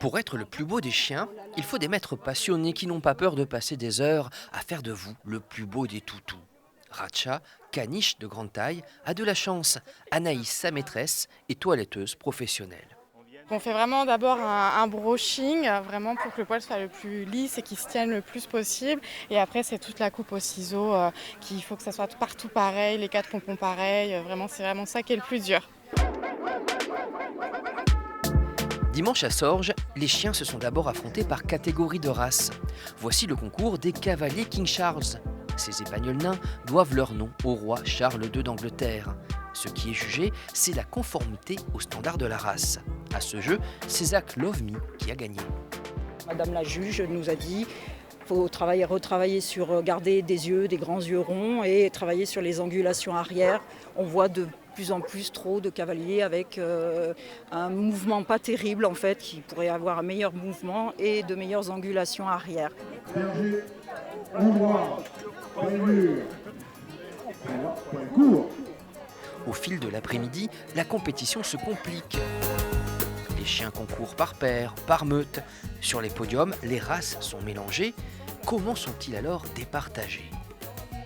Pour être le plus beau des chiens, il faut des maîtres passionnés qui n'ont pas peur de passer des heures à faire de vous le plus beau des toutous. Ratcha, caniche de grande taille, a de la chance. Anaïs, sa maîtresse, est toiletteuse professionnelle. On fait vraiment d'abord un brushing, vraiment pour que le poil soit le plus lisse et qu'il se tienne le plus possible. Et après, c'est toute la coupe au ciseau, qu'il faut que ça soit partout pareil, les 4 pompons pareils. Vraiment, c'est vraiment ça qui est le plus dur. Dimanche à Sorges, les chiens se sont d'abord affrontés par catégorie de race. Voici le concours des cavaliers King Charles. Ces épagnols nains doivent leur nom au roi Charles II d'Angleterre. Ce qui est jugé, c'est la conformité aux standards de la race. À ce jeu, c'est Zach Love Me qui a gagné. Madame la juge nous a dit qu'il faut retravailler sur garder des yeux, des grands yeux ronds et travailler sur les angulations arrière. On voit de plus en plus trop de cavaliers avec un mouvement pas terrible en fait, qui pourrait avoir un meilleur mouvement et de meilleures angulations arrière. Berger, endroit, point mûr, point court. Au fil de l'après-midi, la compétition se complique. Les chiens concourent par paire, par meute. Sur les podiums, les races sont mélangées. Comment sont-ils alors départagés ?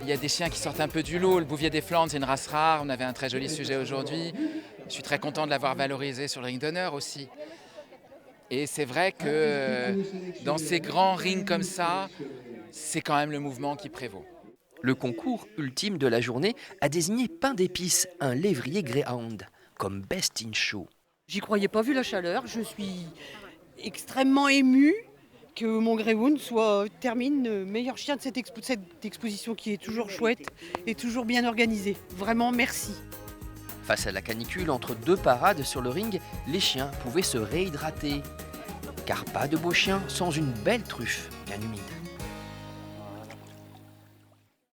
Il y a des chiens qui sortent un peu du lot. Le Bouvier des Flandres, c'est une race rare. On avait un très joli sujet aujourd'hui. Je suis très content de l'avoir valorisé sur le ring d'honneur aussi. Et c'est vrai que dans ces grands rings comme ça, c'est quand même le mouvement qui prévaut. Le concours ultime de la journée a désigné Pain d'épices, un lévrier greyhound, comme best in show. J'y croyais pas vu la chaleur. Je suis extrêmement émue que mon greyhound termine meilleur chien de cette exposition qui est toujours chouette et toujours bien organisée. Vraiment, merci. Face à la canicule, entre deux parades sur le ring, les chiens pouvaient se réhydrater. Car pas de beau chien sans une belle truffe bien humide.